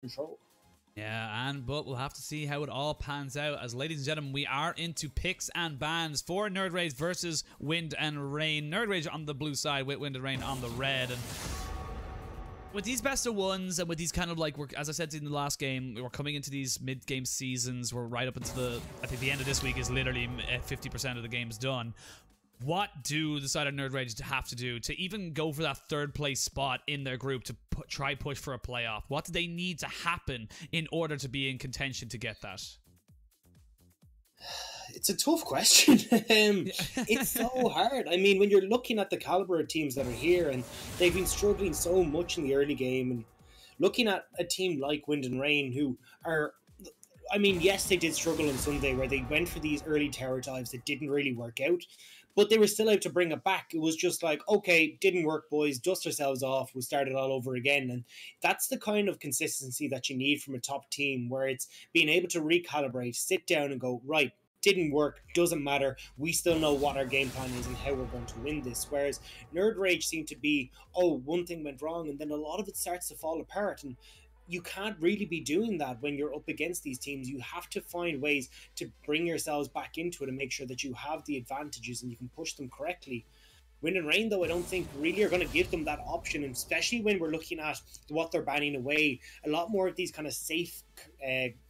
control. Yeah, but we'll have to see how it all pans out. As ladies and gentlemen, we are into picks and bans for NerdRage versus Wind and Rain. NerdRage on the blue side with Wind and Rain on the red. And with these best of ones and with these kind of like, as I said in the last game, we're coming into these mid-game seasons. We're right up into the, I think the end of this week is literally 50% of the games done. What do the side of NerdRage have to do to even go for that third place spot in their group to try push for a playoff? What do they need to happen in order to be in contention to get that? It's a tough question. It's so hard. I mean, when you're looking at the caliber of teams that are here, and they've been struggling so much in the early game, and looking at a team like Wind and Rain, who are, I mean, yes, they did struggle on Sunday where they went for these early tower dives that didn't really work out, but they were still out to bring it back. It was just like, okay, didn't work, boys, dust ourselves off, we'll start it all over again. And that's the kind of consistency that you need from a top team, where it's being able to recalibrate, sit down and go, right, didn't work, doesn't matter, we still know what our game plan is and how we're going to win this. Whereas NerdRage seemed to be, oh, one thing went wrong and then a lot of it starts to fall apart. And you can't really be doing that when you're up against these teams. You have to find ways to bring yourselves back into it and make sure that you have the advantages and you can push them correctly. Wind and Rain, though, I don't think really are going to give them that option, and especially when we're looking at what they're banning away. A lot more of these kind of safe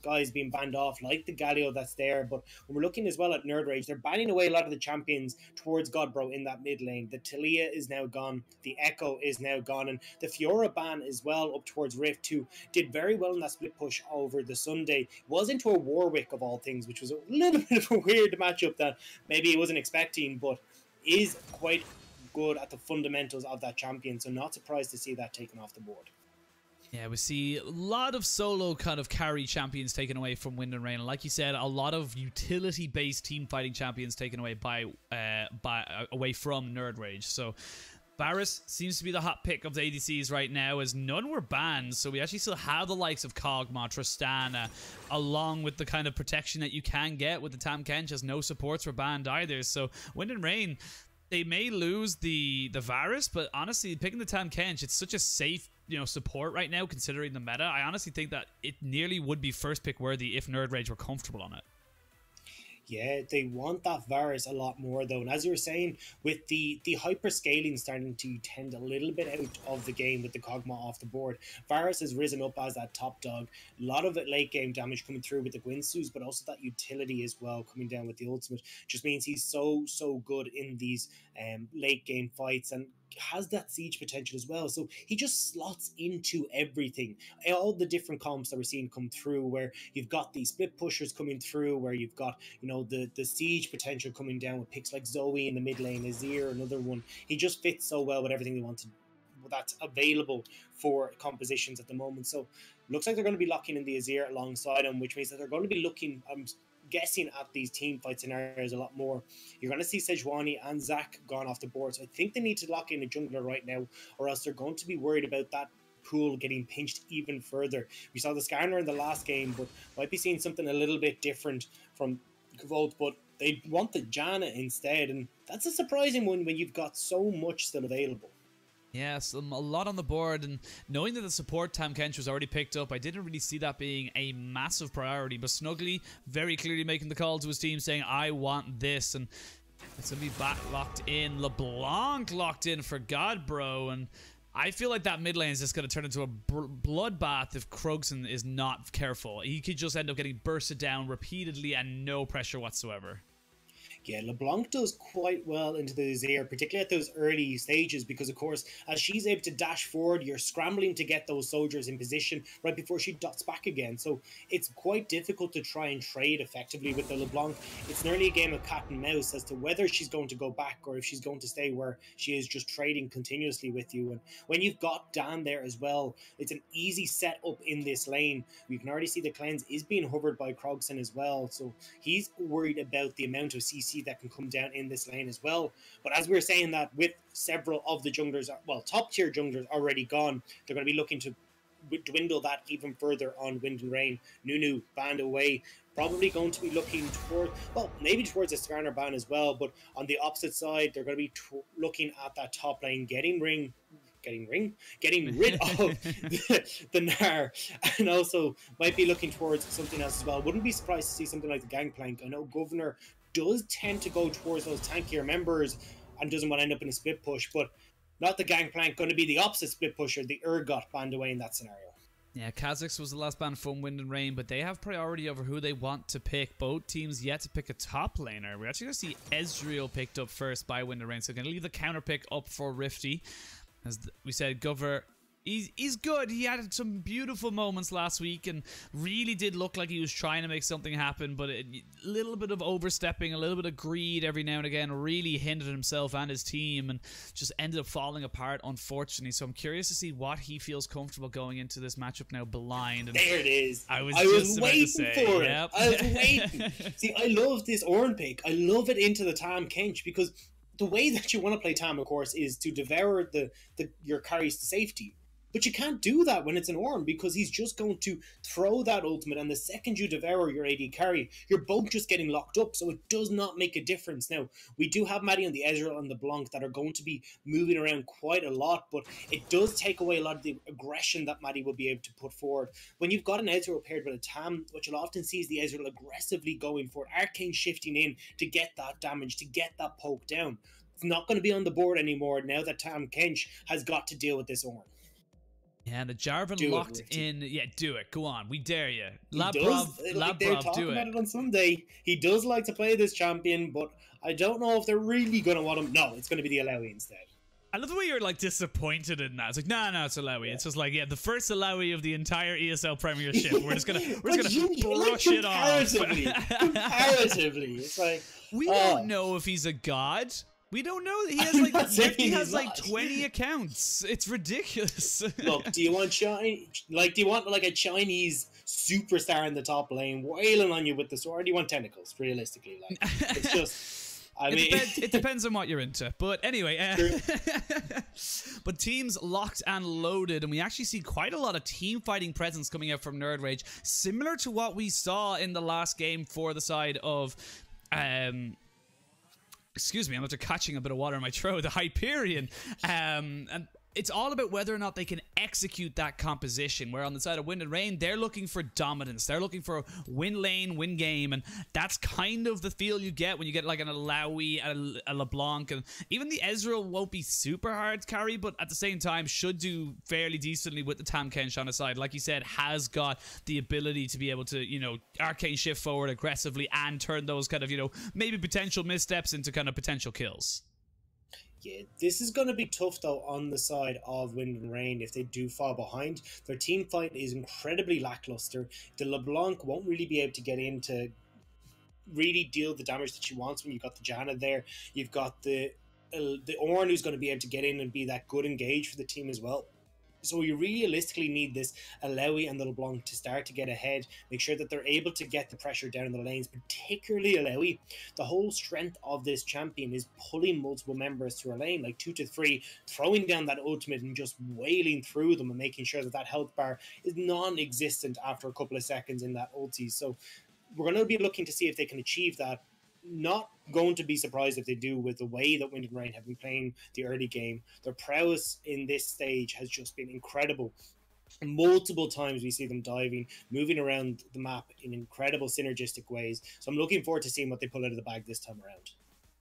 guys being banned off, like the Galio that's there. But when we're looking as well at NerdRage, they're banning away a lot of the champions towards Godbro in that mid lane. The Talia is now gone, the Echo is now gone, and the Fiora ban as well up towards Rift, who did very well in that split push over the Sunday. Was into a Warwick of all things, which was a little bit of a weird matchup that maybe he wasn't expecting, but is quite good at the fundamentals of that champion, so not surprised to see that taken off the board. Yeah, we see a lot of solo kind of carry champions taken away from Wind and Rain. And like you said, a lot of utility-based team fighting champions taken away away from NerdRage. So Varus seems to be the hot pick of the ADCs right now, as none were banned. So we actually still have the likes of Kog'Maw, Tristana, along with the kind of protection that you can get with the Tahm Kench, as no supports were banned either. So Wind and Rain, they may lose the Varus, but honestly, picking the Tahm Kench, it's such a safe, support right now, considering the meta. I honestly think that it nearly would be first pick worthy if NerdRage were comfortable on it. Yeah, they want that Varus a lot more, though. And as you were saying, with the hyper scaling starting to tend a little bit out of the game with the Kog'Maw off the board, Varus has risen up as that top dog. A lot of it late game damage coming through with the Gwynsus, but also that utility as well coming down with the ultimate. Just means he's so good in these late game fights, and has that siege potential as well. So he just slots into everything. All the different comps that we're seeing come through, where you've got these split pushers coming through, where you've got, the siege potential coming down with picks like Zoe in the mid lane, Azir, another one. He just fits so well with everything they want to, that's available for compositions at the moment. So looks like they're going to be locking in the Azir alongside him, which means that they're going to be looking, guessing at these team fight scenarios a lot more. You're going to see Sejuani and Zac gone off the board, so I think they need to lock in a jungler right now, or else they're going to be worried about that pool getting pinched even further. We saw the Skarner in the last game, but might be seeing something a little bit different from Kvolt, but they want the Janna instead, and that's a surprising one when you've got so much still available. Yes, a lot on the board, and knowing that the support Tahm Kench was already picked up, I didn't really see that being a massive priority, but Snuggly very clearly making the call to his team saying, I want this, and it's going to be back locked in. LeBlanc locked in for Godbro, and I feel like that mid lane is just going to turn into a bloodbath if Krogson is not careful. He could just end up getting bursted down repeatedly and no pressure whatsoever. Yeah, LeBlanc does quite well into the Azir, particularly at those early stages, because of course, as she's able to dash forward, you're scrambling to get those soldiers in position right before she dots back again. So it's quite difficult to try and trade effectively with the LeBlanc. It's nearly a game of cat and mouse as to whether she's going to go back or if she's going to stay where she is, just trading continuously with you. And when you've got Dan there as well, it's an easy setup in this lane. We can already see the cleanse is being hovered by Krogson as well, so he's worried about the amount of CC that can come down in this lane as well. But as we were saying, that with several of the junglers, well, top tier junglers already gone, they're going to be looking to dwindle that even further on Wind and Rain. Nunu banned away, probably going to be looking toward, well, maybe towards a Skarner ban as well, but on the opposite side, they're going to be looking at that top lane, getting ring getting rid of the Gnar, and also might be looking towards something else as well. Wouldn't be surprised to see something like the Gangplank. I know Governor does tend to go towards those tankier members and doesn't want to end up in a split push, but not the Gangplank. Going to be the opposite split pusher, the Urgot banned away in that scenario. Yeah, Kha'Zix was the last ban from Wind and Rain, but they have priority over who they want to pick. Both teams yet to pick a top laner. We're actually going to see Ezreal picked up first by Wind and Rain, so going to leave the counter pick up for Rifty. As we said, Gover, he's good. He had some beautiful moments last week and really did look like he was trying to make something happen, but a little bit of overstepping, a little bit of greed every now and again really hindered himself and his team and just ended up falling apart, unfortunately. So I'm curious to see what he feels comfortable going into this matchup now blind. And there it is. I was waiting for it. Yep. I was waiting. See, I love this Ornn pick. I love it into the Tam Kench because the way that you want to play Tam, of course, is to devour your carries to safety. But you can't do that when it's an Ornn because he's just going to throw that ultimate, and the second you devour your AD carry, you're both just getting locked up, so it does not make a difference. Now, we do have Maddie on the Ezreal and the Blanc that are going to be moving around quite a lot, but it does take away a lot of the aggression that Maddie will be able to put forward. When you've got an Ezreal paired with a Tam, what you'll often see is the Ezreal aggressively going for it, Arcane shifting in to get that damage, to get that poke down. It's not going to be on the board anymore now that Tam Kench has got to deal with this Ornn. Yeah, the Jarvan locked in. Yeah, do it. Go on. We dare you. They're Labrov, talking do about it. it on Sunday. He does like to play this champion, but I don't know if they're really going to want him. No, it's going to be the Alawi instead. I love the way you're like disappointed in that. It's like, no, it's Alawi. Yeah. It's just like, yeah, the first Alawi of the entire ESL Premiership. We're just gonna brush it off. Comparatively, it's like we don't know if he's a god. We don't know. He has like 20 accounts. It's ridiculous. Look, do you want like a Chinese superstar in the top lane wailing on you with the sword? Or do you want tentacles? Realistically, like it's just. It depends on what you're into. But anyway, but teams locked and loaded, and we actually see quite a lot of team fighting presence coming out from NerdRage, similar to what we saw in the last game for the side of. Excuse me, I'm after catching a bit of water in my throat. The Hyperion. And it's all about whether or not they can execute that composition, where on the side of Wind and Rain, they're looking for dominance. They're looking for win lane, win game, and that's kind of the feel you get when you get like an Alawi, a LeBlanc, and even the Ezreal won't be super hard to carry, but at the same time should do fairly decently with the Tam Kench on his side. Like you said, has got the ability to be able to, you know, arcane shift forward aggressively and turn those kind of, you know, maybe potential missteps into kind of potential kills. Yeah, this is going to be tough, though, on the side of Wind and Rain if they do fall behind. Their team fight is incredibly lackluster. The LeBlanc won't really be able to get in to really deal the damage that she wants when you've got the Janna there. You've got the Ornn who's going to be able to get in and be that good engage for the team as well. So you realistically need this Alawi and the LeBlanc to start to get ahead, make sure that they're able to get the pressure down in the lanes, particularly Alawi. The whole strength of this champion is pulling multiple members to her lane, like 2 to 3, throwing down that ultimate and just wailing through them and making sure that that health bar is non-existent after a couple of seconds in that ulti. So we're going to be looking to see if they can achieve that. Not going to be surprised if they do with the way that Wind and Rain have been playing the early game. Their prowess in this stage has just been incredible. Multiple times we see them diving, moving around the map in incredible synergistic ways. So I'm looking forward to seeing what they pull out of the bag this time around.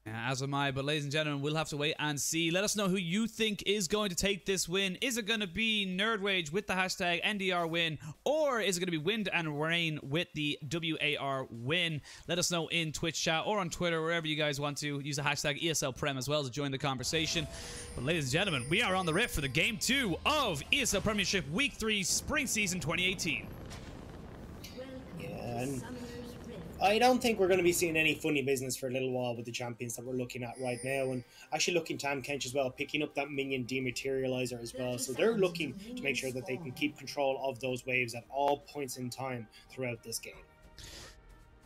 As am I, but ladies and gentlemen, we'll have to wait and see. Let us know who you think is going to take this win. Is it going to be NerdRage with the hashtag NDRWin, or is it going to be Wind and Rain with the WAR win? Let us know in Twitch chat or on Twitter, wherever you guys want to. Use the hashtag ESL Prem as well to join the conversation. But ladies and gentlemen, we are on the riff for the Game 2 of ESL Premiership Week 3 Spring Season 2018. Yeah, and I don't think we're going to be seeing any funny business for a little while with the champions that we're looking at right now. And actually looking Tam Kench as well, picking up that minion dematerializer as well. So they're looking to make sure that they can keep control of those waves at all points in time throughout this game.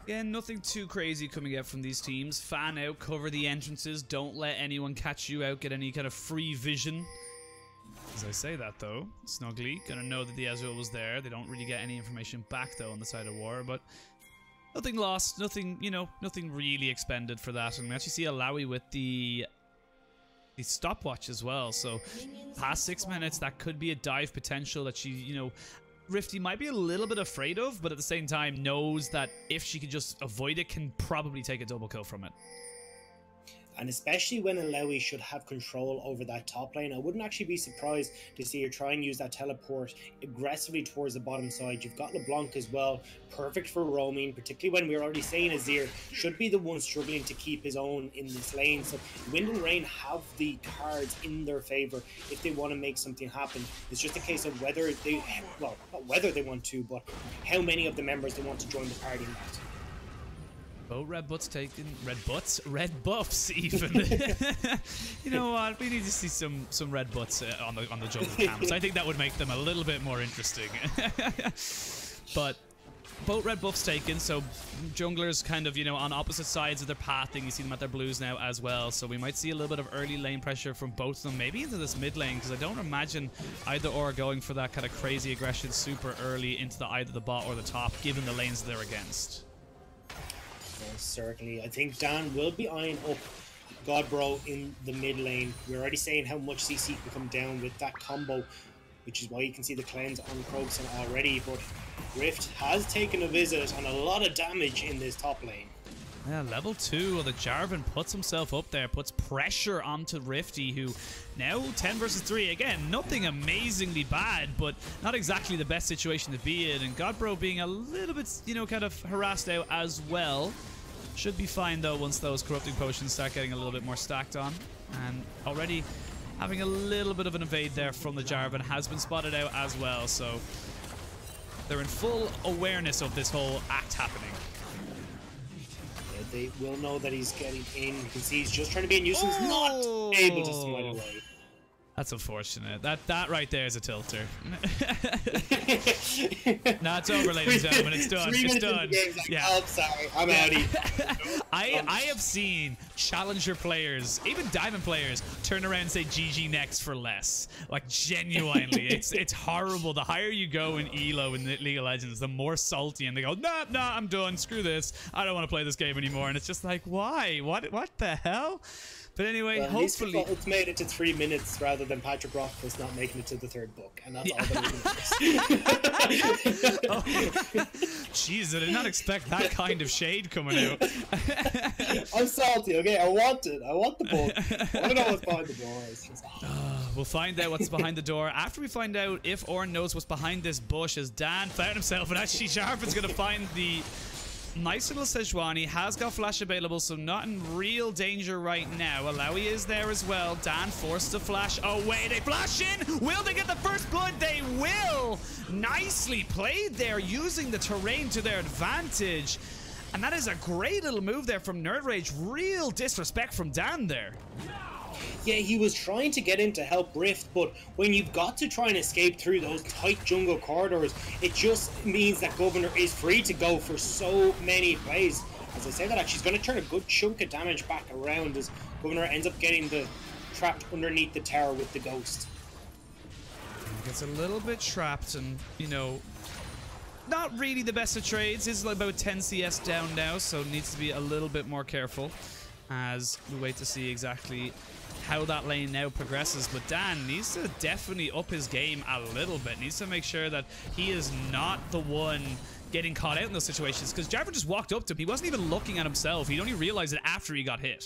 Again, nothing too crazy coming out from these teams. Fan out, cover the entrances, don't let anyone catch you out, get any kind of free vision. As I say that though, Snuggly gonna know that the Ezreal was there. They don't really get any information back though on the side of War, but nothing lost, nothing, you know, nothing really expended for that. And we actually see Alawi with the the stopwatch as well. So past 6 minutes, that could be a dive potential that she, you know, Rifty might be a little bit afraid of, but at the same time knows that if she can just avoid it, can probably take a double kill from it. And especially when Alawi should have control over that top lane, I wouldn't actually be surprised to see her try and use that teleport aggressively towards the bottom side. You've got LeBlanc as well, perfect for roaming, particularly when we're already saying Azir should be the one struggling to keep his own in this lane. So Wind and Rain have the cards in their favor if they want to make something happen. It's just a case of whether they, well, not whether they want to, but how many of the members they want to join the party in that. Both red butts taken, red buffs even. You know what? We need to see some red butts on the jungle camps. I think that would make them a little bit more interesting. But both red buffs taken, so junglers kind of, you know, on opposite sides of their pathing. You see them at their blues now as well, so we might see a little bit of early lane pressure from both of them, maybe into this mid lane, because I don't imagine either or going for that kind of crazy aggression super early into either the bot or the top, given the lanes they're against. Certainly. I think Dan will be eyeing up Godbro in the mid lane. We're already saying how much CC can come down with that combo, which is why you can see the cleanse on Krogan already. But Rift has taken a visit and a lot of damage in this top lane. Yeah, level 2 of the Jarvan puts himself up there, puts pressure onto Rifty, who now 10 versus 3. Again, nothing amazingly bad, but not exactly the best situation to be in. And Godbro being a little bit, you know, kind of harassed out as well. Should be fine, though, once those corrupting potions start getting a little bit more stacked on. And already having a little bit of an evade there from the Jarvan has been spotted out as well. So they're in full awareness of this whole act happening. They will know that he's getting in. You can see he's just trying to be a nuisance, not able to smite away. That's unfortunate. That right there is a tilter. No, it's over, ladies and gentlemen. It's done. It's done. Like, yeah. Oh, sorry. I'm outie. I have seen challenger players, even diamond players, turn around and say GG next for less. Like, genuinely. it's horrible. The higher you go in ELO in League of Legends, the more salty, and they go, nah, I'm done. Screw this. I don't want to play this game anymore. And it's just like, why? What the hell? But anyway, well, hopefully it's made it to 3 minutes rather than Patrick Rothfuss not making it to the third book, and that's all that Jeez, I did not expect that kind of shade coming out. I'm salty, okay? I want it. I want the book. I don't know what's behind the door. It's just, we'll find out what's behind the door after we find out if Ornn knows what's behind this bush, as Dan found himself, and actually Jarvan's going to find the nice little Sejuani. Has got flash available, so not in real danger right now. Alawi is there as well. Dan forced to flash away. They flash in. Will they get the first blood? They will. Nicely played there, using the terrain to their advantage. And that is a great little move there from NerdRage. Real disrespect from Dan there. Yeah, he was trying to get in to help Rift, but when you've got to try and escape through those tight jungle corridors, it just means that Governor is free to go for so many plays. As I say that, actually, he's going to turn a good chunk of damage back around as Governor ends up getting trapped underneath the tower with the Ghost. Gets a little bit trapped and, you know, not really the best of trades. Is about 10 CS down now, so needs to be a little bit more careful as we wait to see exactly how that lane now progresses. But Dan needs to definitely up his game a little bit. Needs to make sure that he is not the one getting caught out in those situations, because Jarvan just walked up to him. He wasn't even looking at himself. He'd only realized it after he got hit.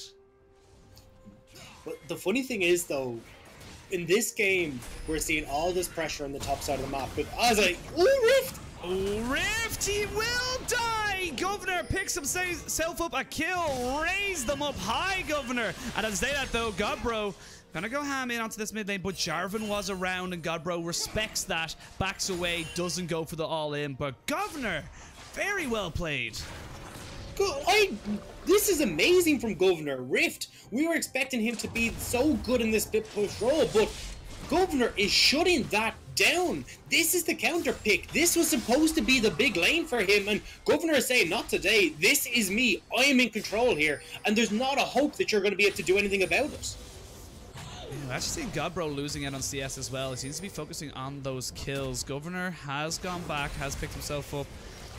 But the funny thing is, though, in this game, we're seeing all this pressure on the top side of the map. But I was like, ooh, Rift! Oh, Rift, he will die! Governor picks himself up a kill. Raise them up high, Governor. And as they that, though, Godbro gonna go ham in onto this mid lane, but Jarvan was around, and Godbro respects that, backs away, doesn't go for the all-in. But Governor, very well played. This is amazing from Governor. Rift, we were expecting him to be so good in this bit push role, but Governor is shutting that down. This is the counter pick. This was supposed to be the big lane for him, and Governor is saying, not today. This is me. I am in control here, and there's not a hope that you're going to be able to do anything about it. I've actually seen Godbro losing out on CS as well. He seems to be focusing on those kills. Governor has gone back, has picked himself up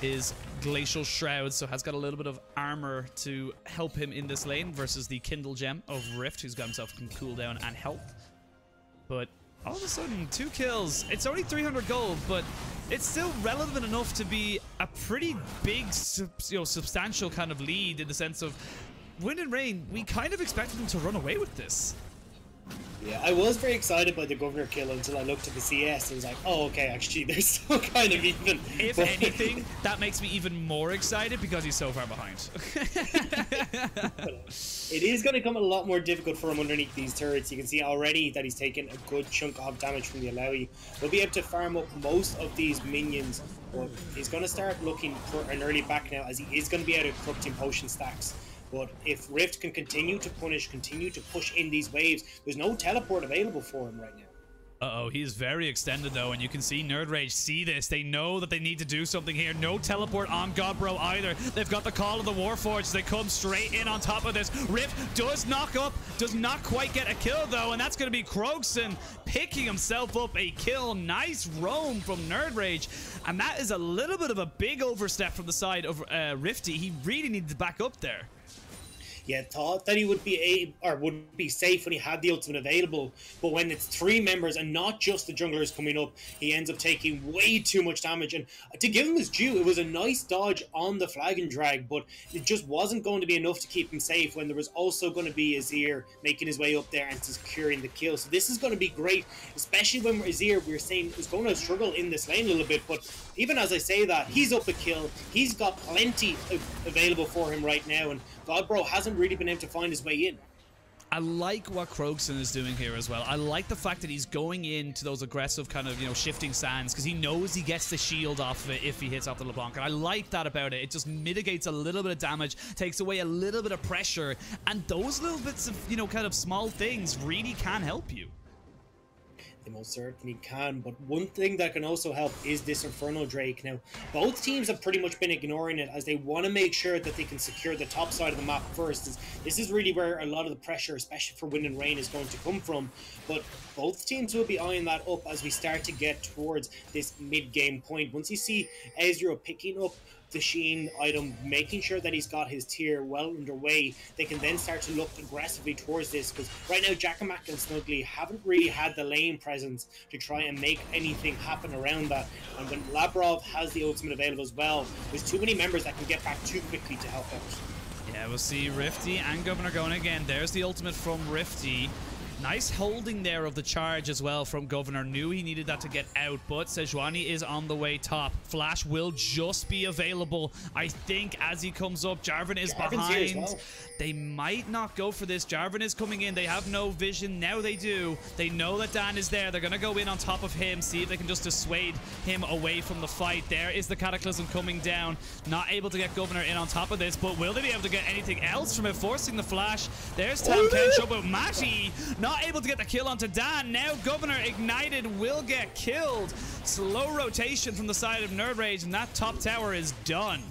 is Glacial Shroud, so has got a little bit of armor to help him in this lane versus the Kindle Gem of Rift, who's got himself some cooldown and health. But all of a sudden, 2 kills. It's only 300 gold, but it's still relevant enough to be a pretty big, substantial kind of lead in the sense of Wind and Rain. We kind of expected them to run away with this. Yeah, I was very excited by the Governor kill until I looked at the CS and was like, oh, okay, actually, they're still kind of even. If anything, that makes me even more excited because he's so far behind. It is going to become a lot more difficult for him underneath these turrets. You can see already that he's taken a good chunk of damage from the Alawi. He'll be able to farm up most of these minions, but he's going to start looking for an early back now, as he is going to be out of corrupting potion stacks. But if Rift can continue to push in these waves, there's no teleport available for him right now. Uh-oh, he's very extended though, and you can see NerdRage see this. They know that they need to do something here. No teleport on Godbro either. They've got the call of the Warforged. They come straight in on top of this. Rift does knock up, does not quite get a kill though, and that's going to be Krogson picking himself up a kill. Nice roam from NerdRage, and that is a little bit of a big overstep from the side of Rifty. He really needed to back up there. Yeah, thought that he would be safe when he had the ultimate available, but when it's 3 members and not just the junglers coming up, he ends up taking way too much damage. And to give him his due, it was a nice dodge on the flag and drag, but it just wasn't going to be enough to keep him safe when there was also going to be Azir making his way up there and securing the kill. So this is going to be great, especially when Azir, we were saying, is going to struggle in this lane a little bit, but even as I say that, he's up a kill. He's got plenty available for him right now, and Godbro hasn't really been able to find his way in. I like what Krogson is doing here as well. I like the fact that he's going into those aggressive kind of, shifting sands, because he knows he gets the shield off of it if he hits off the LeBlanc. And I like that about it. It just mitigates a little bit of damage, takes away a little bit of pressure, and those little bits of, kind of small things really can help you. They most certainly can, but one thing that can also help is this Infernal Drake. Now, both teams have pretty much been ignoring it as they want to make sure that they can secure the top side of the map first. This is really where a lot of the pressure, especially for Wind and Rain, is going to come from, but both teams will be eyeing that up as we start to get towards this mid-game point. Once you see Ezreal picking up the Sheen item, making sure that he's got his tier well underway, they can then start to look aggressively towards this, because right now Jackamak and Snuggly haven't really had the lane presence to try and make anything happen around that. And when Labrov has the ultimate available as well, there's too many members that can get back too quickly to help out. Yeah, we'll see Rifty and Governor going again. There's the ultimate from Rifty. Nice holding there of the charge as well from Governor. Knew he needed that to get out, but Sejuani is on the way top. Flash will just be available, I think, as he comes up. Jarvan is behind. Well. They might not go for this. Jarvan is coming in. They have no vision. Now they do. They know that Dan is there. They're going to go in on top of him, see if they can just dissuade him away from the fight. There is the Cataclysm coming down. Not able to get Governor in on top of this, but will they be able to get anything else from it? Forcing the flash. There's Tam Kencho, but Matty not able to get the kill onto Dan. Now Governor ignited will get killed. Slow rotation from the side of NerdRage, and that top tower is done.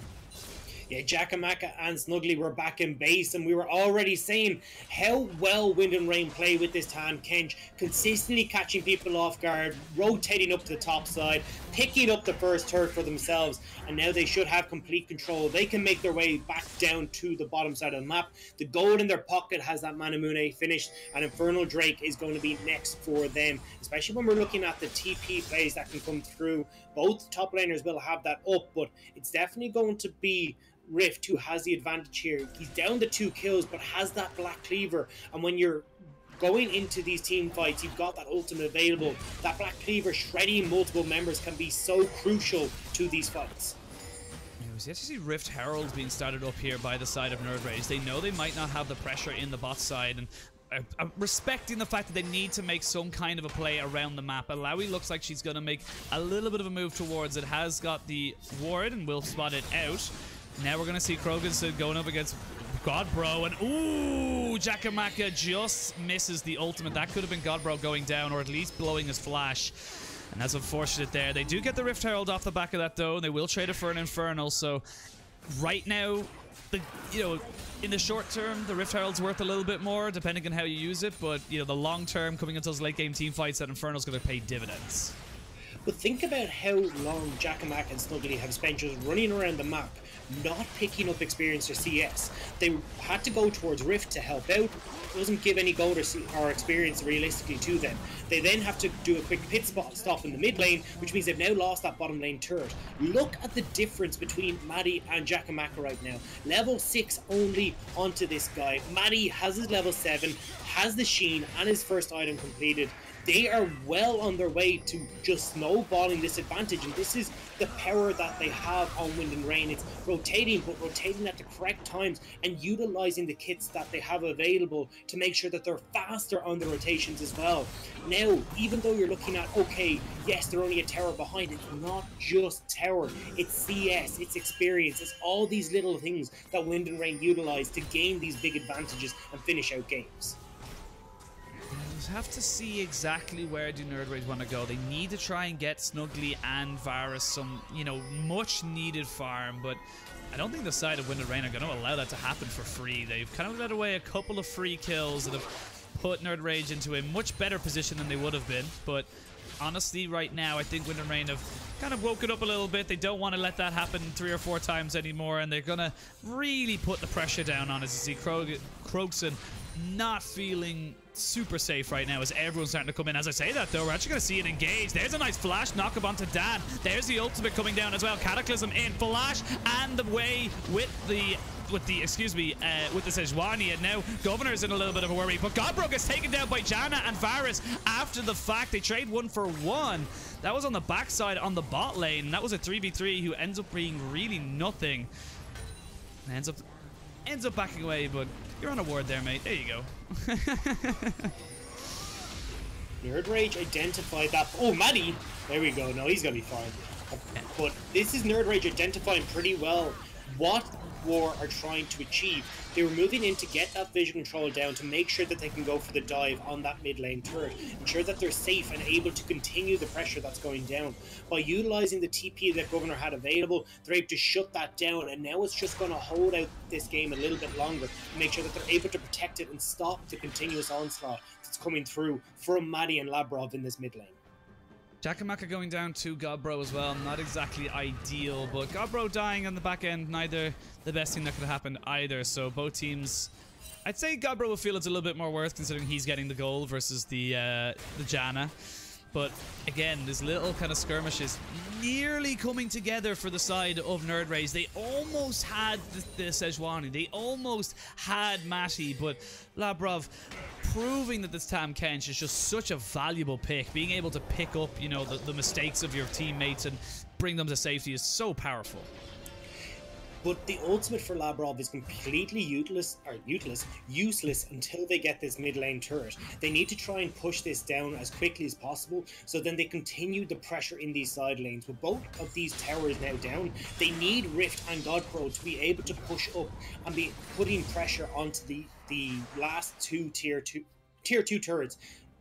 Yeah, Jackamaka and Snuggly were back in base, and we were already saying how well Wind and Rain play with this Tam Kench, consistently catching people off guard, rotating up to the top side, picking up the first turret for themselves, and now they should have complete control. They can make their way back down to the bottom side of the map. The gold in their pocket has that Manamune finished, and Infernal Drake is going to be next for them, especially when we're looking at the TP plays that can come through. Both top laners will have that up, but it's definitely going to be Rift who has the advantage here. He's down to 2 kills, but has that Black Cleaver, and when you're going into these team fights, you've got that ultimate available. That Black Cleaver shredding multiple members can be so crucial to these fights. It was yet to see Rift Herald being started up here by the side of NerdRage. They know they might not have the pressure in the bot side, and respecting the fact that they need to make some kind of a play around the map. Alawi looks like she's going to make a little bit of a move towards it. Has got the ward and will spot it out. Now we're going to see Krogan going up against Godbro, and ooh, Jackamaka just misses the ultimate. That could have been Godbro going down, or at least blowing his flash. And that's unfortunate there. They do get the Rift Herald off the back of that though, and they will trade it for an Infernal. So right now, in the short term, the Rift Herald's worth a little bit more, depending on how you use it. But, the long term, coming into those late game team fights, that Infernal's going to pay dividends. But think about how long Jackamak and Snuggly have spent just running around the map, not picking up experience or CS. They had to go towards Rift to help out. It doesn't give any gold or experience realistically to them. They then have to do a quick pit stop in the mid lane, which means they've now lost that bottom lane turret. Look at the difference between Maddie and Jackamaka right now. Level 6 only onto this guy. Maddie has his level 7, has the Sheen and his first item completed. They are well on their way to just snowballing this advantage, and this is the power that they have on Wind and Rain. It's rotating, but rotating at the correct times and utilizing the kits that they have available to make sure that they're faster on the rotations as well. Now, even though you're looking at, okay, yes, they're only a tower behind, it's not just tower, it's CS, it's experience, it's all these little things that Wind and Rain utilize to gain these big advantages and finish out games. We'll have to see exactly where do NerdRage want to go. They need to try and get Snuggly and Varus some, you know, much needed farm, but I don't think the side of Wind and Rain are going to allow that to happen for free. They've kind of let away a couple of free kills that have put NerdRage into a much better position than they would have been, but honestly, right now, I think Wind and Rain have kind of woken up a little bit. They don't want to let that happen 3 or 4 times anymore, and they're going to really put the pressure down on us. You see Krogson not feeling super safe right now as everyone's starting to come in. As I say that, though, we're actually going to see it engage. There's a nice flash knock up onto Dan. There's the ultimate coming down as well. Cataclysm in, flash, and the way with the Sejuani, and now Governor's in a little bit of a worry, but Godbro gets taken down by Janna and Varus after the fact. They trade 1 for 1. That was on the backside on the bot lane. That was a 3v3 who ends up being really nothing. And ends up backing away, but you're on a ward there, mate. There you go. NerdRage identified that. Oh, Maddie! There we go. No, he's gonna be fine. But this is NerdRage identifying pretty well what War are trying to achieve. They were moving in to get that vision control down to make sure that they can go for the dive on that mid lane turret, ensure that they're safe and able to continue the pressure that's going down. By utilizing the TP that Governor had available, they're able to shut that down, and now it's just going to hold out this game a little bit longer to make sure that they're able to protect it and stop the continuous onslaught that's coming through from Maddie and Labrov in this mid lane. Jackamaka going down to Godbro as well. Not exactly ideal, but Godbro dying on the back end, neither the best thing that could happen either. So both teams, I'd say Godbro will feel it's a little bit more worth considering he's getting the goal versus the Janna. But again, this little kind of skirmishes nearly coming together for the side of NerdRage. They almost had the Sejuani. They almost had Matty, but Labrov proving that this Tam Kench is just such a valuable pick. Being able to pick up, you know, the mistakes of your teammates and bring them to safety is so powerful. But the ultimate for Labrov is completely useless until they get this mid lane turret. They need to try and push this down as quickly as possible, so then they continue the pressure in these side lanes. With both of these towers now down, they need Rift and Godpro to be able to push up and be putting pressure onto the last two tier 2 turrets.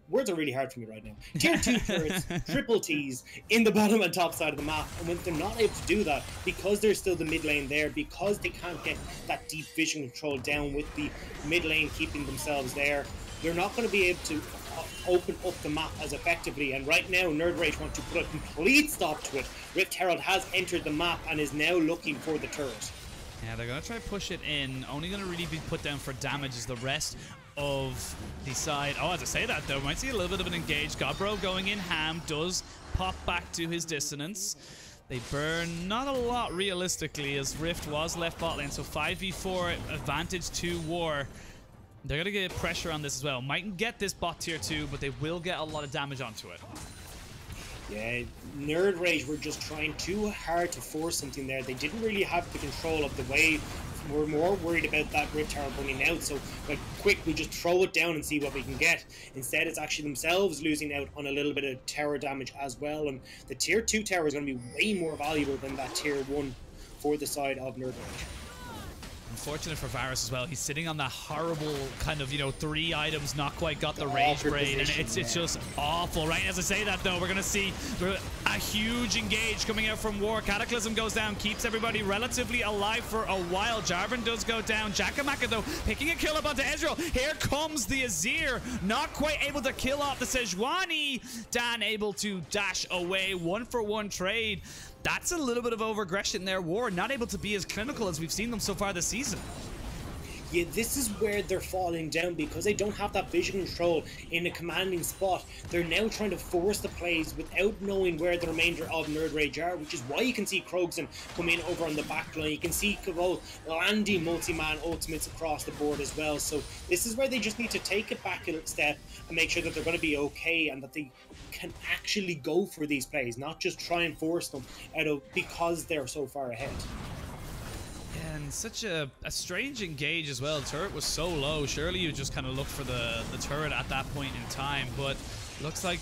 Words are really hard for me right now. Tier 2 turrets, triple T's in the bottom and top side of the map. And when they're not able to do that, because there's still the mid lane there, because they can't get that deep vision control down with the mid lane keeping themselves there, they're not going to be able to open up the map as effectively. And right now, NerdRage want to put a complete stop to it. Rift Herald has entered the map and is now looking for the turret. Yeah, they're going to try to push it in. Only going to really be put down for damage is the rest of the side. Oh, as I say that though, might see a little bit of an engage. Godbro going in ham, does pop back to his dissonance. They burn not a lot realistically as Rift was left bot lane, so 5v4 advantage to War. They're gonna get pressure on this as well. Mightn't get this bot tier 2, but they will get a lot of damage onto it. Yeah, NerdRage were just trying too hard to force something there. They didn't really have the control of the wave. We're more worried about that Rift Tower running out, so like, quick, we just throw it down and see what we can get. Instead, it's actually themselves losing out on a little bit of tower damage as well, and the tier 2 tower is going to be way more valuable than that tier 1 for the side of NerdRage. unfortunate for Varus as well. He's sitting on that horrible kind of, you know, 3 items, not quite got the rage braid, and it's just awful, right? As I say that, though, we're going to see a huge engage coming out from War. Cataclysm goes down, keeps everybody relatively alive for a while. Jarvan does go down. Jakamaka, though, picking a kill up onto Ezreal. Here comes the Azir, not quite able to kill off the Sejuani. Dan able to dash away. 1-for-1 trade. That's a little bit of over-aggression there. War not able to be as clinical as we've seen them so far this season. Yeah, this is where they're falling down because they don't have that vision control in a commanding spot. They're now trying to force the plays without knowing where the remainder of NerdRage are, which is why you can see Krogan come in over on the back line. You can see Cavall landing multi-man ultimates across the board as well. So this is where they just need to take it back a step and make sure that they're going to be okay and that they can actually go for these plays, not just try and force them out of because they're so far ahead. And such a strange engage as well. The turret was so low. Surely you just kind of look for the turret at that point in time. But looks like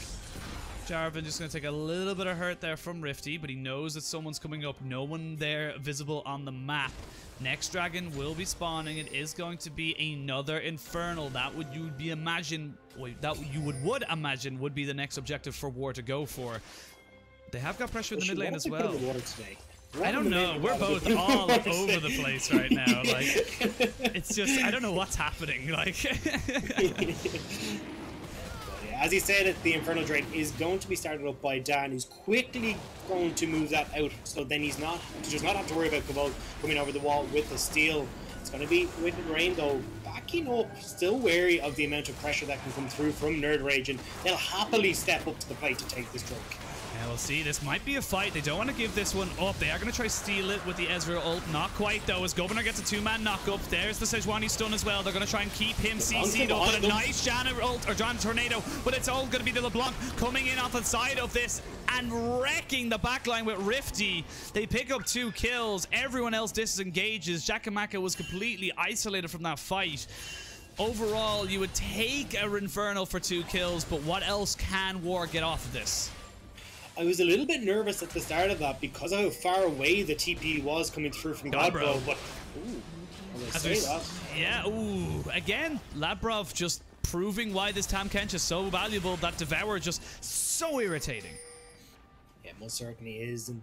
Jarvan just going to take a little bit of hurt there from Rifty. But he knows that someone's coming up. No one there visible on the map. Next dragon will be spawning. It is going to be another Infernal. That would you would imagine would be the next objective for War to go for. They have got pressure in the mid lane as well. I don't know. We're both all over the place right now. Like, it's just, I don't know what's happening. Like, as he said, the Infernal Drain is going to be started up by Dan, who's quickly going to move that out. So then he does not have to worry about Cavall coming over the wall with the steal. It's going to be with Rain though, backing up, still wary of the amount of pressure that can come through from NerdRage, and they'll happily step up to the plate to take this drink. Yeah, we'll see. This might be a fight. They don't want to give this one up. They are going to try steal it with the Ezreal ult. Not quite, though, as Governor gets a 2-man knock-up. There's the Sejuani stun as well. They're going to try and keep him CC'd up with a nice Janna ult, or Janna Tornado, but it's all going to be the LeBlanc coming in off the side of this and wrecking the backline with Rifty. They pick up 2 kills. Everyone else disengages. Jakamaka was completely isolated from that fight. Overall, you would take a Infernal for 2 kills, but what else can War get off of this? I was a little bit nervous at the start of that because of how far away the TP was coming through from Godbro, but yeah, again, Labrov just proving why this Tahm Kench is so valuable. That Devour just so irritating. Yeah, most certainly is. And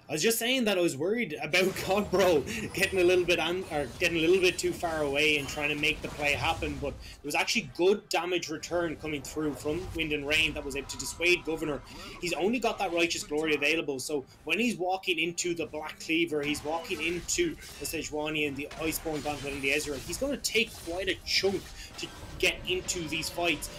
I was just saying that I was worried about Godbro getting a little bit too far away and trying to make the play happen, but there was actually good damage return coming through from Wind and Rain that was able to dissuade Governor. He's only got that Righteous Glory available, so when he's walking into the Black Cleaver, he's walking into the Sejuani and the Iceborne Gauntlet and the Ezreal, he's going to take quite a chunk to get into these fights,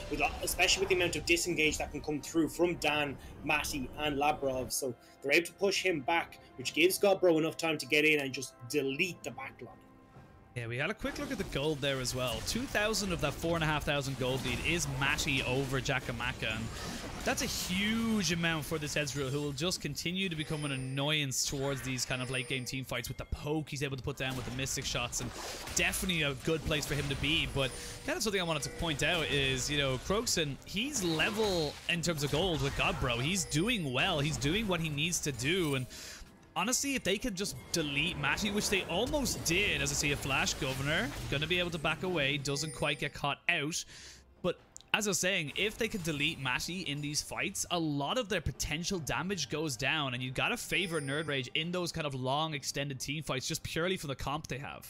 especially with the amount of disengage that can come through from Dan, Matty and Labrov. So they're able to push him back, which gives Godbro enough time to get in and just delete the backline. Yeah, we had a quick look at the gold there as well. 2,000 of that 4,500 gold lead is Matty over Jakamaka. And that's a huge amount for this Ezreal, who will just continue to become an annoyance towards these kind of late game team fights with the poke he's able to put down with the Mystic shots, and definitely a good place for him to be. But kind of something I wanted to point out is, you know, Krogan, he's level in terms of gold with Godbro. He's doing well. He's doing what he needs to do. And honestly, if they could just delete Matty, which they almost did, as I see a flash Governor, gonna be able to back away, doesn't quite get caught out. But as I was saying, if they could delete Matty in these fights, a lot of their potential damage goes down, and you gotta favor NerdRage in those kind of long, extended team fights, just purely for the comp they have.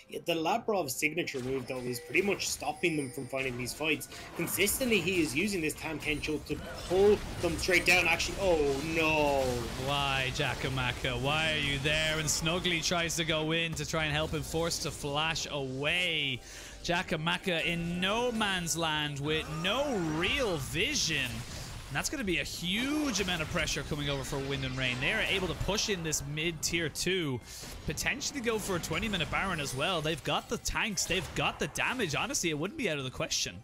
Yeah, the Labrov signature move, though, is pretty much stopping them from finding these fights. Consistently, he is using this Tahm Kench ult to pull them straight down. Actually, oh no. Why, Jakamaka? Why are you there? And Snuggly tries to go in to try and help him, forced to flash away. Jakamaka in no man's land with no real vision. And that's going to be a huge amount of pressure coming over for Wind and Rain. They're able to push in this mid-tier 2, potentially go for a 20-minute Baron as well. They've got the tanks, they've got the damage. Honestly, it wouldn't be out of the question.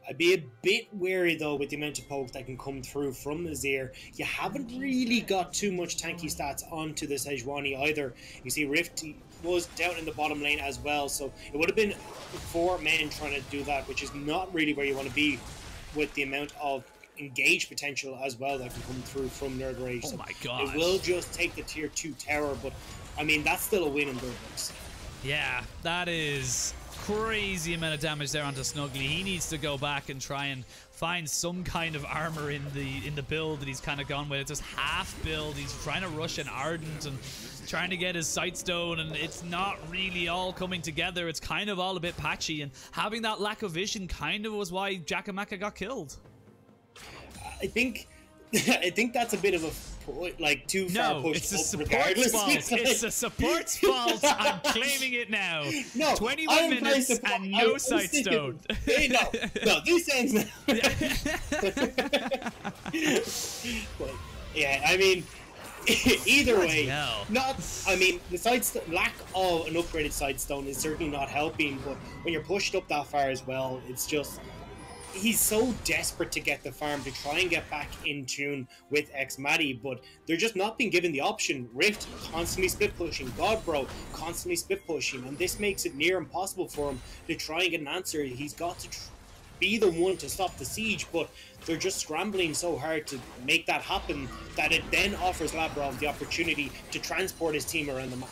I'd be a bit wary, though, with the amount of poke that can come through from Azir. You haven't really got too much tanky stats onto the Sejuani either. You see Rifty was down in the bottom lane as well, so it would have been 4 men trying to do that, which is not really where you want to be with the amount of engage potential as well that can come through from NerdRage. Oh my god. It will just take the tier 2 tower, but I mean, that's still a win in their books. Yeah, that is crazy amount of damage there onto Snuggly. He needs to go back and try and find some kind of armor in the build that he's kind of gone with. It's just half build. He's trying to rush an Ardent and trying to get his Sightstone, and it's not really all coming together. It's kind of all a bit patchy, and having that lack of vision kind of was why Jakamaka got killed. I think that's a bit of a too far pushed. It's a support's fault. It's a support's fault. I'm claiming it now. No, 21 minutes and no Sightstone. No, these things now. Yeah, I mean, either way, the lack of an upgraded Sightstone is certainly not helping. But when you're pushed up that far as well, it's just. He's so desperate to get the farm to try and get back in tune with X-Matty, but they're just not being given the option. Rift constantly split pushing, Godbro constantly split pushing, and this makes it near impossible for him to try and get an answer. He's got to be the one to stop the siege, but they're just scrambling so hard to make that happen that it then offers Lavrov the opportunity to transport his team around the map.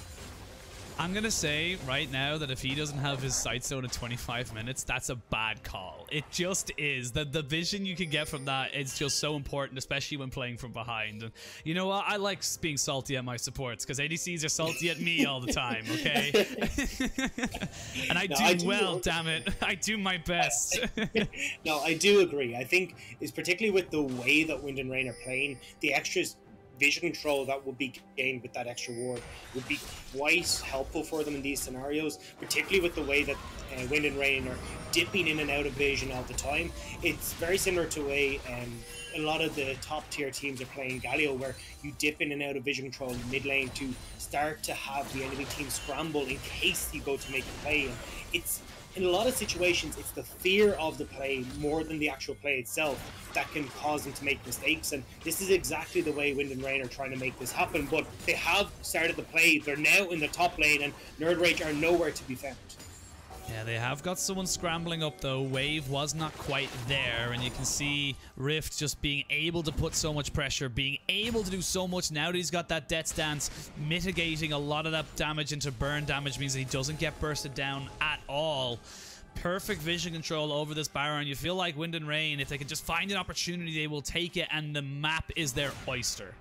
I'm going to say right now that if he doesn't have his Sightstone at 25 minutes, that's a bad call. It just is. The vision you can get from that is just so important, especially when playing from behind. And you know what? I like being salty at my supports because ADCs are salty at me all the time, okay? And I do well, damn it. I do my best. No, I do agree. I think it's particularly with the way that Wind and Rain are playing, the extras vision control that would be gained with that extra ward would be quite helpful for them in these scenarios, particularly with the way that Wind and Rain are dipping in and out of vision all the time. It's very similar to a lot of the top tier teams are playing Galio, where you dip in and out of vision control in the mid lane to start to have the enemy team scramble in case you go to make a play. And it's in a lot of situations, it's the fear of the play more than the actual play itself that can cause them to make mistakes. And this is exactly the way Wind and Rain are trying to make this happen. But they have started the play. They're now in the top lane, and NerdRage are nowhere to be found. Yeah, they have got someone scrambling up though. Wave was not quite there, and you can see Rift just being able to put so much pressure, being able to do so much now that he's got that Death Stance, mitigating a lot of that damage into burn damage, means that he doesn't get bursted down at all. Perfect vision control over this Baron. You feel like Wind and Rain, if they can just find an opportunity, they will take it, and the map is their oyster.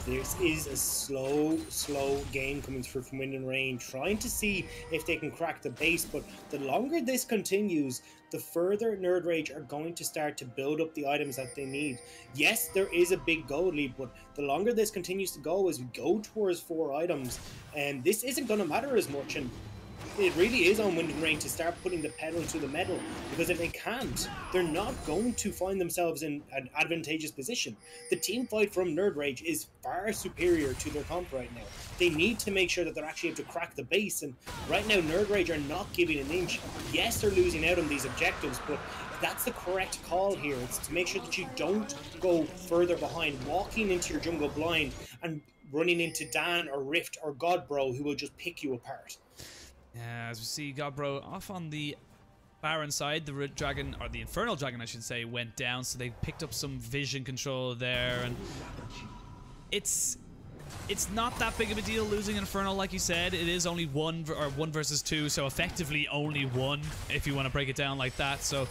This is a slow game coming through from Wind and Rain, trying to see if they can crack the base, but the longer this continues, the further NerdRage are going to start to build up the items that they need. Yes, there is a big gold lead, but the longer this continues to go, as we go towards 4 items, and this isn't going to matter as much, and it really is on Wind and Rain to start putting the pedal to the metal, because if they can't, they're not going to find themselves in an advantageous position. The team fight from NerdRage is far superior to their comp right now. They need to make sure that they're actually able to crack the base, and right now NerdRage are not giving an inch. Yes, they're losing out on these objectives, but that's the correct call here. It's to make sure that you don't go further behind, walking into your jungle blind and running into Dan or Rift or Godbro, who will just pick you apart. Yeah, as we see, Godbro off on the Baron side, the dragon, or the Infernal Dragon I should say, went down, so they picked up some vision control there, and it's not that big of a deal losing Infernal, like you said. It is only one versus 2, so effectively only 1, if you want to break it down like that, so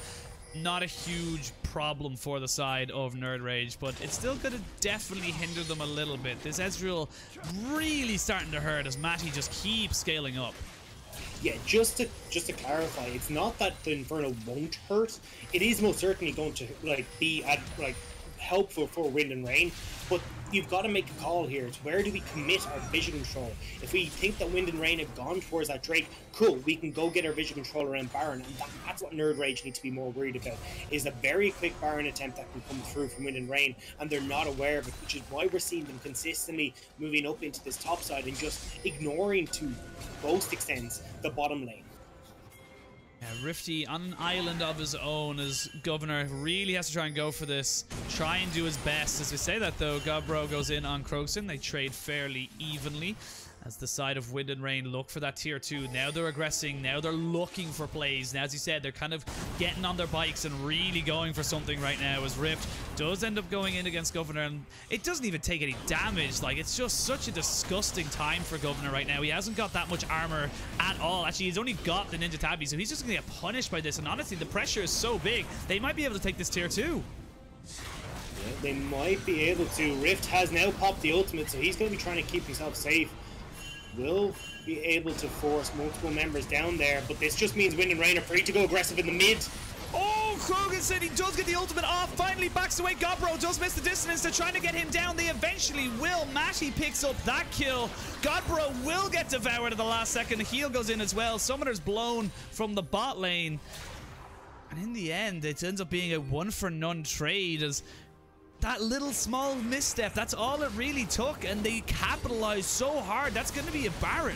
not a huge problem for the side of NerdRage, but it's still going to definitely hinder them a little bit. This Ezreal really starting to hurt as Matty just keeps scaling up. Yeah, just to clarify, it's not that the Inferno won't hurt. It is most certainly going to be helpful for Wind and Rain, but you've got to make a call here. It's where do we commit our vision control? If we think that Wind and Rain have gone towards that Drake, cool, we can go get our vision control around Baron, and that's what NerdRage need to be more worried about, is a very quick Baron attempt that can come through from Wind and Rain, and they're not aware of it, which is why we're seeing them consistently moving up into this top side and just ignoring, to most extents, the bottom lane. Rifty on an island of his own as Governor really has to try and go for this, try and do his best. As we say that though, Godbro goes in on Croxton, they trade fairly evenly, As the side of Wind and Rain look for that tier 2. Now they're aggressing. Now they're looking for plays. Now, as you said, they're kind of getting on their bikes and really going for something right now, as Rift does end up going in against Governor, and it doesn't even take any damage. Like, it's just such a disgusting time for Governor right now. He hasn't got that much armor at all. Actually, he's only got the Ninja Tabby, so he's just going to get punished by this. And honestly, the pressure is so big, they might be able to take this tier 2. Yeah, they might be able to. Rift has now popped the ultimate, so he's going to be trying to keep himself safe. Will be able to force multiple members down there, but this just means Wind and Rain are free to go aggressive in the mid. Oh, Krogan said he does get the ultimate off. Finally backs away. Godbro does miss the distance. They're trying to get him down. They eventually will. Matty picks up that kill. Godbro will get devoured at the last second. The heal goes in as well. Summoner's blown from the bot lane. And in the end, it ends up being a 1-for-none trade, as that little small misstep, that's all it really took, and they capitalized so hard. That's going to be a Baron.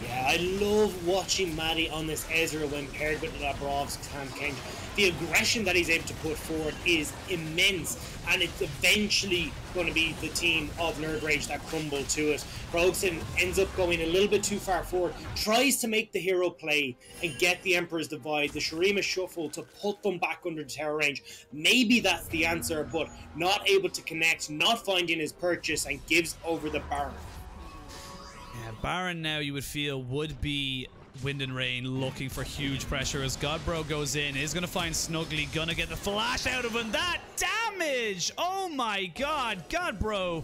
Yeah, I love watching Matty on this Ezra when paired with Labrov's Tankeng. The aggression that he's able to put forward is immense, and it's eventually going to be the team of NerdRage that crumble to it. Krogson ends up going a little bit too far forward, tries to make the hero play and get the Emperor's Divide, the Shurima Shuffle to put them back under the tower range. Maybe that's the answer, but not able to connect, not finding his purchase, and gives over the Baron. Yeah, Baron now, you would feel, would be Wind and Rain looking for huge pressure, as Godbro goes in, is going to find Snuggly, gonna get the flash out of him. That damage! Oh my god, Godbro!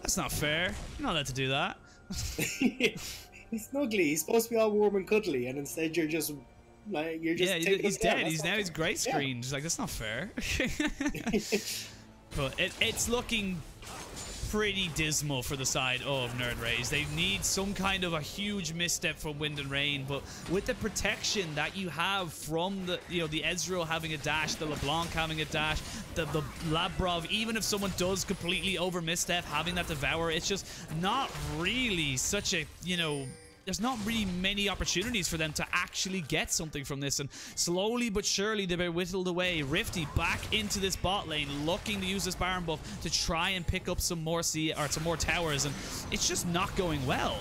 That's not fair. You're not allowed to do that. He's Snuggly. He's supposed to be all warm and cuddly, and instead you're just like, yeah, he's dead. He's gray screened. He's like, that's not fair. But it's looking pretty dismal for the side of NerdRage. They need some kind of a huge misstep from Wind and Rain, but with the protection that you have from the the Ezreal having a dash, the LeBlanc having a dash, the Labrov, even if someone does completely over misstep, having that Devour, it's just not really such a there's not really many opportunities for them to actually get something from this, and slowly but surely they've been whittled away. Rifty back into this bot lane, looking to use this Baron buff to try and pick up some more some more towers, and it's just not going well.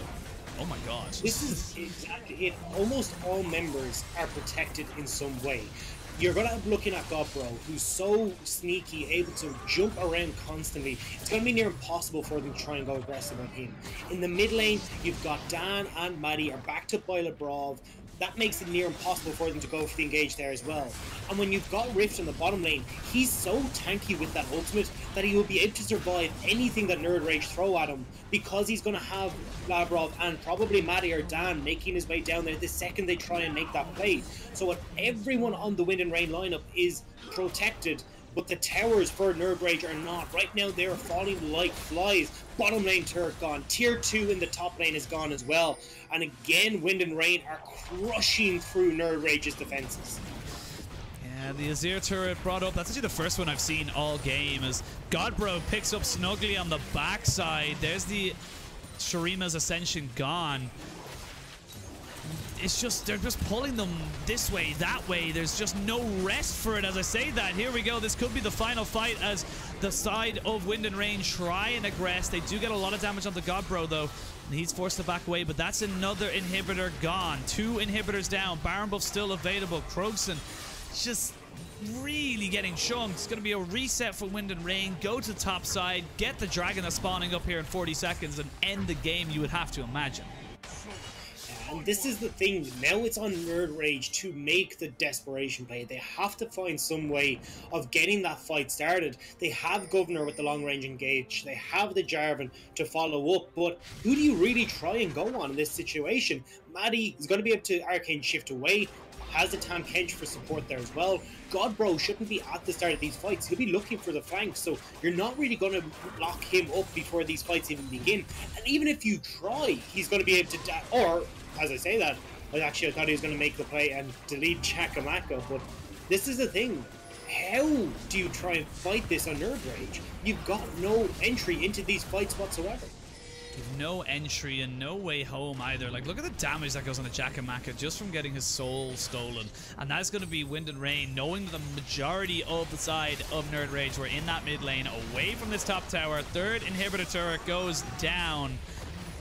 Oh my god. This is exactly it. Almost all members are protected in some way. You're going to be looking at Godbro, who's so sneaky, able to jump around constantly. It's going to be near impossible for them to try and go aggressive on him. In the mid lane, you've got Dan and Maddie are backed up by Labrov. That makes it near impossible for them to go for the engage there as well. And when you've got Rift in the bottom lane, he's so tanky with that ultimate that he will be able to survive anything that NerdRage throw at him, because he's going to have Labrov and probably Maddie or Dan making his way down there the second they try and make that play. So everyone on the Wind and Rain lineup is protected, but the towers for NerdRage are not. Right now, they're falling like flies. Bottom lane turret gone. Tier 2 in the top lane is gone as well. And again, Wind and Rain are crushing through NerdRage's defenses. Yeah, the Azir turret brought up. That's actually the first one I've seen all game, as Godbro picks up Snuggly on the backside. There's the Shurima's Ascension gone. It's just, they're just pulling them this way, that way. There's just no rest for it as I say that. Here we go. This could be the final fight as the side of Wind and Rain try and aggress. They do get a lot of damage on the Godbro though, and he's forced to back away, but that's another inhibitor gone. 2 inhibitors down. Baron buff still available. Krogson just really getting chunked. It's going to be a reset for Wind and Rain. Go to the top side, get the dragon that's spawning up here in 40 seconds, and end the game, you would have to imagine. And this is the thing, now it's on NerdRage to make the desperation play. They have to find some way of getting that fight started. They have Governor with the long range engage, they have the Jarvan to follow up, but who do you really try and go on in this situation? Maddie is going to be able to Arcane Shift away, has the Tam Kench for support there as well. Godbro shouldn't be at the start of these fights. He'll be looking for the flanks, so you're not really going to lock him up before these fights even begin. And even if you try, he's going to be able to or as I say that, I thought he was going to make the play and delete Chakamaka, but this is the thing. How do you try and fight this on NerdRage? You've got no entry into these fights whatsoever. You've no entry and no way home either. Like, look at the damage that goes on the Chakamaka just from getting his soul stolen. And that's going to be Wind and Rain, knowing the majority of the side of NerdRage were in that mid lane, away from this top tower. 3rd inhibitor turret goes down.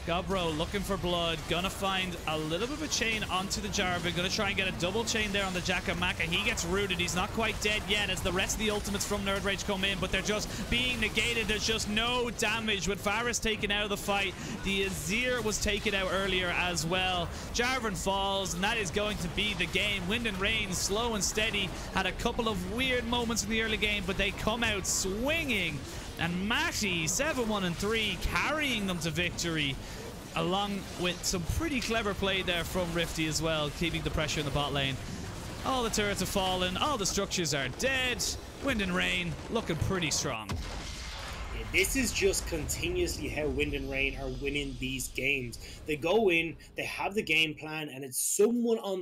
Gobro looking for blood. Gonna find a little bit of a chain onto the Jarvan. Gonna try and get a double chain there on the Jakamaka. He gets rooted. He's not quite dead yet as the rest of the ultimates from NerdRage come in, but they're just being negated. There's just no damage with Varus taken out of the fight. The Azir was taken out earlier as well. Jarvan falls, and that is going to be the game. Wind and Rain, slow and steady, had a couple of weird moments in the early game, but they come out swinging. And Matty, 7-1-3, carrying them to victory, along with some pretty clever play there from Rifty as well, keeping the pressure in the bot lane. All the turrets have fallen, all the structures are dead. Wind and Rain looking pretty strong. Yeah, this is just continuously how Wind and Rain are winning these games. They go in, they have the game plan, and it's someone on